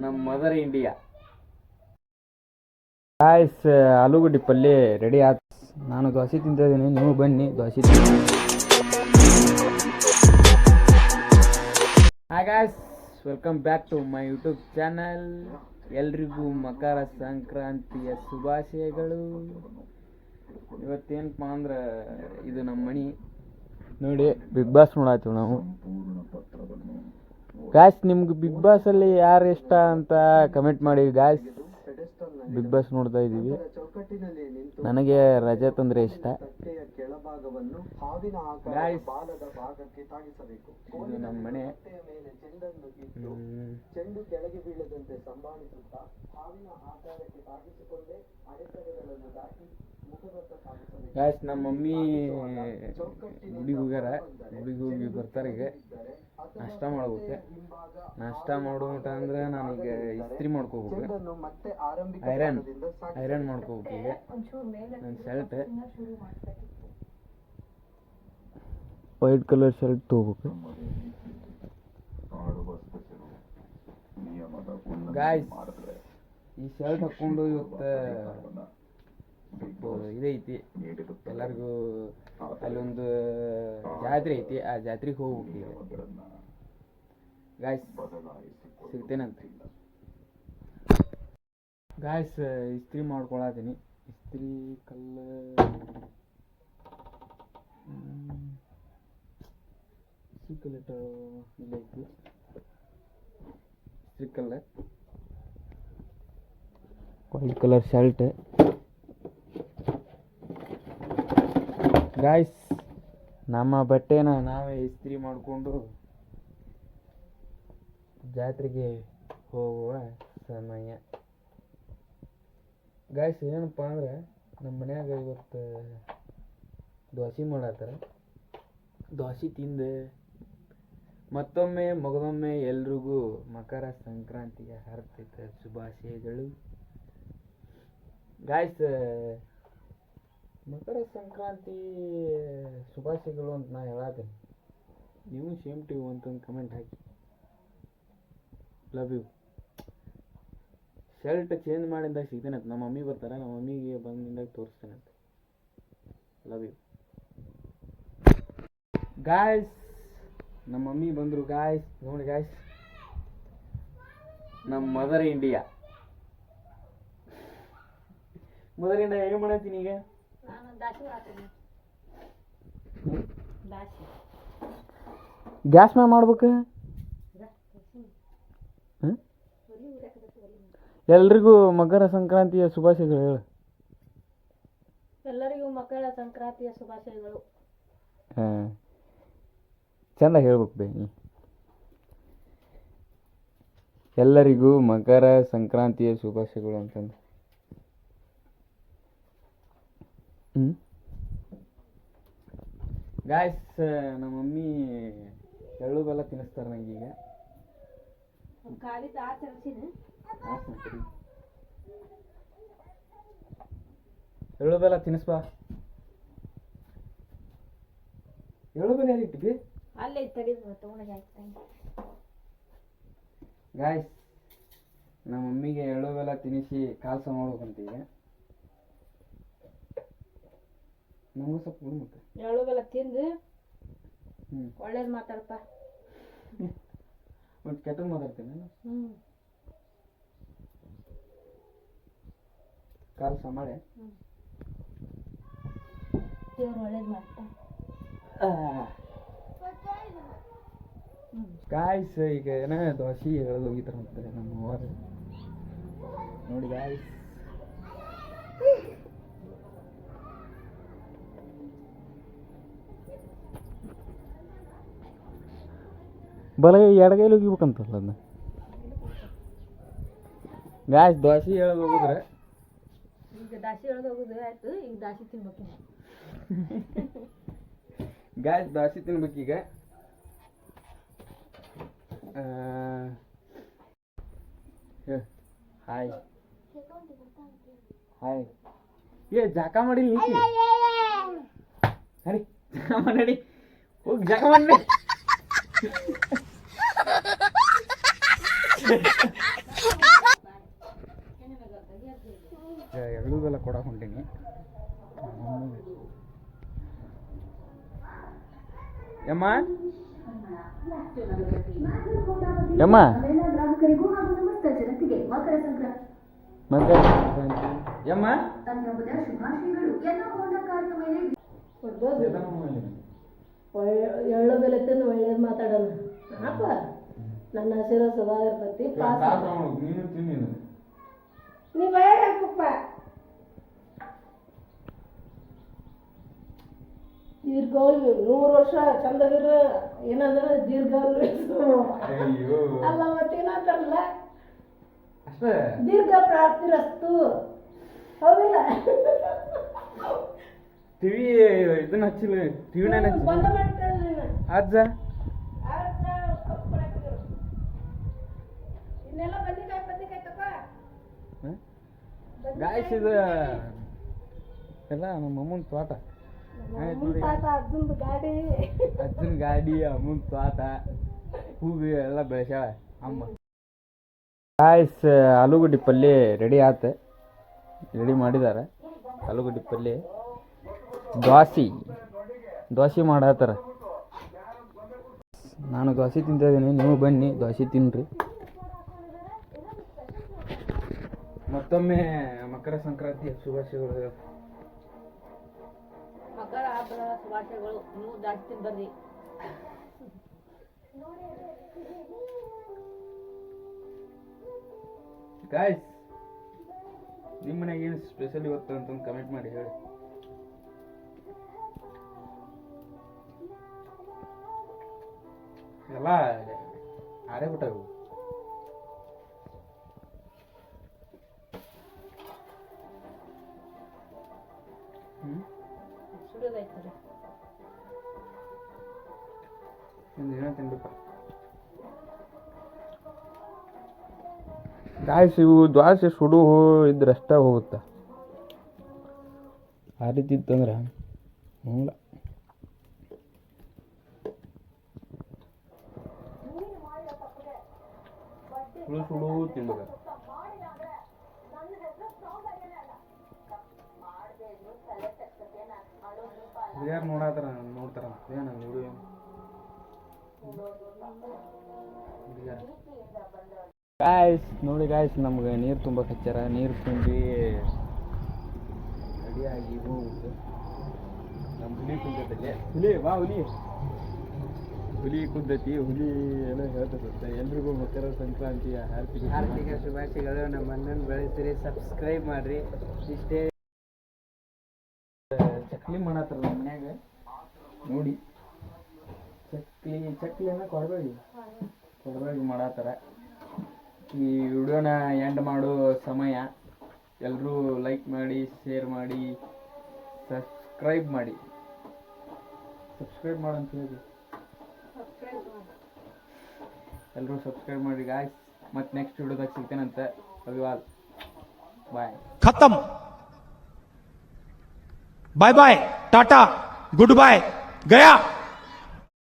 ನಮ್ಮ mother India. Guys, ಆಲೂಗಡ್ಡೆ ಪಲ್ಯ ರೆಡಿ ಆಯ್ತು. ನಾನು ದೋಸೆ ತಿಂತಾ ಇದ್ದೀನಿ, ನೀವು ಬನ್ನಿ ದೋಸೆ ತಿನ್ನಿ. Hi guys, welcome back to my YouTube channel. ಎಲ್ರಿಗೂ ಮಕರ ಸಂಕ್ರಾಂತಿಯ ಶುಭಾಶಯಗಳು. ಇವತ್ತೇನಪ್ಪ ಅಂದ್ರೆ ಇದು ನಮ್ಮ ಮನೆ ನೋಡಿ, ಬಿಗ್ ಬಾಸ್ ನೋಡಾಯ್ತು ನಾವು. ಗಾಯ್ಸ್, ನಿಮ್ಗೆ ಬಿಗ್ ಬಾಸಲ್ಲಿ ಯಾರು ಇಷ್ಟ ಅಂತ ಕಮೆಂಟ್ ಮಾಡಿ ಗಾಯ್ಸ್. ಬಿಗ್ ಬಾಸ್ ನೋಡ್ತಾ ಇದ್ದೀವಿ. ನನಗೆ ರಜತ್ ಅಂದರೆ ಇಷ್ಟ. ಗಾಯ್ಸ್, ಇದು ನಮ್ಮ ಮನೆ. ಚೆಂಡು ಕೆಳಗೆ ಬೀಳದಂತೆ ಸಂಭಾಳಿಸುತ್ತಾ ಹಾವಿನ ಆಕಾರಕ್ಕೆ ತಾಗಿಸಿಕೊಂಡೇ ಅಡೆತಡೆಗಳನ್ನು ದಾಟಿ ಗಾಯ್ಸ್, ನಮ್ಮ ಮಮ್ಮಿ ಗುಡಿಗೆ ಹೋಗ್ಯಾರ. ಗುಡಿಗೆ ಹೋಗಿ ಬರ್ತಾರೆ. ಈಗ ನಾಷ್ಟ ಮಾಡ್ಬೇಕು. ನಾಷ್ಟ ಮಾಡೋಟ ಅಂದ್ರೆ ನಾನೀಗ ಇಸ್ತ್ರಿ ಮಾಡ್ಕೋಬೇಕು. ಐರನ್ ಮಾಡ್ಕೋಬೇಕು. ಈಗ ನನ್ನ ಶರ್ಟ್ ವೈಟ್ ಕಲರ್ ಶರ್ಟ್ ತೊಗೋಬೇಕು. ಗಾಯ್ಸ್, ಈ ಶರ್ಟ್ ಹಾಕ್ಕೊಂಡು ಇವತ್ತು ಸ್ವಲ್ಪ ಇದೈತಿ. ಎಲ್ಲರಿಗೂ ಅಲ್ಲೊಂದು ಜಾತ್ರೆ ಐತಿ, ಆ ಜಾತ್ರೆಗೆ ಹೋಗ್ಬೇಕು. ಈಗ ಗಾಯ್ಸ್ ಸಿಗ್ತೇನಂತ. ಗಾಯ್ಸ್, ಇಸ್ತ್ರಿ ಮಾಡ್ಕೊಳತೀನಿ. ಇಸ್ತ್ರಿ ಕಲ್ಲು ಸಿಕ್ಕಲಿಟ್ಟು ಇಲ್ಲೈತಿ. ಇಸ್ತ್ರಿ ಕಲ್ಲು, ವೈಟ್ ಕಲರ್ ಶರ್ಟ್. ಗಾಯ್ಸ್, ನಮ್ಮ ಬಟ್ಟೆನ ನಾವೇ ಇಸ್ತ್ರಿ ಮಾಡಿಕೊಂಡು ಜಾತ್ರೆಗೆ ಹೋಗುವ ಸಮಯ. ಗಾಯ್ಸ್, ಏನಪ್ಪ ಅಂದ್ರೆ ನಮ್ಮ ಮನ್ಯಾಗ ಇವತ್ತು ದೋಸೆ ಮಾಡತ್ತಾರ. ದೋಸೆ ತಿಂದು ಮತ್ತೊಮ್ಮೆ ಎಲ್ರಿಗೂ ಮಕರ ಸಂಕ್ರಾಂತಿಯ ಹಾರ್ದಿಕ ಶುಭಾಶಯಗಳು. ಗಾಯ್ಸ್, ಮಕರ ಸಂಕ್ರಾಂತಿ ಶುಭಾಶಯಗಳು ಅಂತ ನಾ ಹೇಳತ್ತೀನಿ. ನೀವು ಸೇಮ್ ಟು ಯು ಅಂತಂದು ಕಮೆಂಟ್ ಹಾಕಿ. Love you. ಶರ್ಟ್ ಚೇಂಜ್ ಮಾಡಿದಾಗ ಸಿಗ್ತೇನಂತ. ನಮ್ಮ ಮಮ್ಮಿ ಬರ್ತಾರೆ, ನಮ್ಮ ಮಮ್ಮಿಗೆ ಬಂದಿಂದಾಗ ತೋರಿಸ್ತೇನಂತ. Love you. ಗಾಯ್ಸ್, ನಮ್ಮ ಮಮ್ಮಿ ಬಂದರು. ಗಾಯ್ಸ್ ನೋಡಿ ಗಾಯ್ಸ್, ನಮ್ಮ ಮದರ್ ಇಂಡಿಯಾ. ಮದರ್ ಇಂಡಿಯಾ ಏನು ಮಾಡತ್ತೀನಿ ಈಗ? ಗ್ಯಾಸ್ ಮ್ಯಾಗ ಮಾಡ್ಬೇಕು. ಎಲ್ರಿಗೂ ಮಕರ ಸಂಕ್ರಾಂತಿಯ ಶುಭಾಶಯಗಳು ಹೇಳು. ಎಲ್ಲರಿಗೂ ಮಕರ ಸಂಕ್ರಾಂತಿಯ ಶುಭಾಶಯಗಳು. ಚಂದ ಹೇಳ್ಬೇಕು ಬೇ ನೀ. ಎಲ್ಲರಿಗೂ ಮಕರ ಸಂಕ್ರಾಂತಿಯ ಶುಭಾಶಯಗಳು ಅಂತಂದು. ಗಾಯ್ಸ್, ನಮ್ಮ ಮಮ್ಮಿ ಎಳ್ಳು ಬೆಲ್ಲ ತಿನ್ನಿಸ್ತಾರೆ ನಂಗೀಗ. ಎಳ್ಳು ಬೆಲ್ಲ ತಿನ್ನಿಸ್ಬಾ. ಎಳ್ಳು ಬೆಲ್ಲ ಯಾರಿಟ್ಟಿದ್ವಿ? ಗಾಯ್ಸ್, ನಮ್ಮ ಮಮ್ಮಿಗೆ ಎಳ್ಳು ಬೆಲ್ಲ ತಿನ್ನಿಸಿ ಕಾಲ್ಸ ಮಾಡ್ಬೇಕಂತೀಗ. ನಮಗೂ ಸ್ವಲ್ಪ ಮತ್ತೆ ಎಳ್ಳು ಬೆಲ್ಲ ತಿಂದು ಒಳ್ಳೇದು ಮಾತಾಡಪ್ಪ. ಮತ್ತೆ ಕೆಟ್ಟದ್ದು ಮಾತಾಡ್ತೇನೆ. ಕಾಲ್ಸ ಮಾಡಿ ಒಳ್ಳೇದು ಮಾಡ್ತಾ. ಗಾಯ್ಸ್, ಈಗ ಏನ ದೋಸೆ ಹೇಳೋದು ಹೋಗಿತಾರ ಅಂತಾರೆ ನಮ್ಮ ಅವ್ರು. ನೋಡಿ ಗಾಯ್ಸ್, ಬಲಗೈ ಎಡಗೈಲಿ ಹೋಗಿಬೇಕಂತಲ್ಲ ಅದನ್ನ. ಗಾಯ್ಸ್, ದೋಸೆ ಹೇಳೋದು ಹೋಗಿದ್ರೆ ಈಗ ದಾಸಿ ಹೇಳೋದು ಹೋಗುದು ಆಯ್ತು. ಈಗ ದಾಸಿ ತಿನ್ಬೇಕು. ಗಾಯ್ಸ್, ದೋಸೆ ತಿನ್ಬೇಕೀಗ. Hi hi. ಏ ಜಾಕ ಮಾಡಿ ನಡಿ, ಜಾಕ ಮಾಡಿ ಹೋಗಿ ಜಾಕ ಮಾಡಿ. ಎಲ್ಲ ಕೊಡಕ್ಕೆ ಹೊಂಟೀನಿ. ಯಮ್ಮ ಯಮ್ಮ ಯಮ್ಮ ಎಳ್ಳು ಬೆಲೆ ತಿಂದು ಒಳ್ಳೇದು ಮಾತಾಡೋಣ. ಹಾಪ ನನ್ನ ಹಸಿರು ಸದಾ ಇರ್ತೈತಿ. ನೀ ಹಾಕಪ್ಪ. ದೀರ್ಘಾಯು 100 ವರ್ಷ ಚಂದಗಿರ ಏನಂದ್ರೆ ದೀರ್ಘಾಯು ಅಲ್ಲ ಮತ್ತೇನಂತಾರಲ್ಲ ದೀರ್ಘ ಪ್ರಾಪ್ತಿರಸ್ತು. ಹೌದಿಲ್ಲ? ಟಿವಿ ಇದನ್ನ ಹಚ್ಚಿಲ್ಲ, ಟಿವಿನ ಬಂದ ಮಾಡ್ತೇನೆ ಅಜ್ಜ. ಇನ್ನೆಲ್ಲ ಬದ್ನಿಕಾಯಿ ತಪ್ಪ ಗಾಯ್ಸ್ ಇದು ಎಲ್ಲ ನಮ್ಮ ಅಮ್ಮನ ತೋಟ. ಅಜ್ಜನ ಗಾಡಿ ಅಮ್ಮನ ತೋಟ ಹೂವು ಎಲ್ಲ ಬೆಳೆಸ್ಯಾಳ ಅಮ್ಮ. ಗಾಯ್ಸ್ ಆಲೂಗಡ್ಡೆ ಪಲ್ಯ ರೆಡಿ ರೆಡಿ ಮಾಡಿದ್ದಾರೆ. ಆಲೂಗಡ್ಡೆ ಪಲ್ಯ ದೋಸೆ ಮಾಡತ್ತಾರ. ನಾನು ದೋಸೆ ತಿಂತಾ ಇದ್ದೀನಿ, ನೀವು ಬನ್ನಿ ದೋಸೆ ತಿನ್ನಿರಿ. ಮತ್ತೊಮ್ಮೆ ಮಕರ ಸಂಕ್ರಾಂತಿಯ ಶುಭಾಶಯಗಳು. ಮಕರ ಹಬ್ಬದ ಶುಭಾಶಯಗಳು. ನೀವು ಜಾಸ್ತಿ ಬರ್ರಿ. ಗಾಯ್ಸ್ ನಿಮ್ಮ ಮನೆಗೆ ಏನು ಸ್ಪೆಷಲ್ ಇವತ್ತು ಅಂತ ಕಮೆಂಟ್ ಮಾಡಿ ಹೇಳಿ. ಎಲ್ಲ ಆರೇ ಬಿಟ್ಟವು. ಗಾಯ್ಸ್ ಇವು ದ್ವಾಸೆ ಸುಡು ಇದ್ರಷ್ಟ ಹೋಗುತ್ತ. ಆ ರೀತಿ ಇತ್ತಂದ್ರೆ ಹಂಗ ಸುಡು ತಿನ್ಬೇಕು. ಯಾರು ನೋಡ್ತಾರ ಏನ ವಿಡಿಯೋ. ಗಾಯ್ಸ್ ನೋಡಿ ಗಾಯ್ಸ್, ನಮ್ಗೆ ನೀರು ತುಂಬ ಹಚ್ಚಾರ. ನೀರು ತುಂಬಿ ರೆಡಿಯಾಗಿ ಹೋಗುತ್ತೆ. ನಮ್ಮ ಹುಲಿ ಕುಂದೈತೆ. ಹುಲಿ ಕುಂದೈತಿ. ಹುಲಿ ಎಲ್ಲ ಹೇಳ್ತದೆ. ಎಲ್ರಿಗೂ ಮಕರ ಸಂಕ್ರಾಂತಿಯ ಹಾರ್ದಿಕ ಶುಭಾಶಯಗಳು. ನಮ್ಮ ಅಣ್ಣನ ಬೆಳೆಸಿರಿ, ಸಬ್ಸ್ಕ್ರೈಬ್ ಮಾಡಿರಿ. ಇಷ್ಟೇ. ಚಕ್ಲಿ ಮಾಡತ್ತಾರ ನಮ್ಮ ಮನ್ಯಾಗ ನೋಡಿ. ಚಕ್ಲಿನ ಕೊಡಬೇಡಿ ಮಾಡತ್ತಾರ. ಈ ವಿಡಿಯೋನ ಎಂಡ್ ಮಾಡೋ ಸಮಯ. ಎಲ್ಲರೂ ಲೈಕ್ ಮಾಡಿ, ಶೇರ್ ಮಾಡಿ, ಸಬ್ಸ್ಕ್ರೈಬ್ ಮಾಡಿ. ಅಂತ ಹೇಳಿ ಎಲ್ಲರೂ ಸಬ್ಸ್ಕ್ರೈಬ್ ಮಾಡಿ ಗಾಯ್ಸ್. ಮತ್ತೆ ನೆಕ್ಸ್ಟ್ ವಿಡಿಯೋದಾಗ ಸಿಗ್ತೇನಂತೆ. ಅಭಿವಾಲ್, ಬಾಯ್. खत्म. बाय बाय, टाटा, गुड बाय, गया.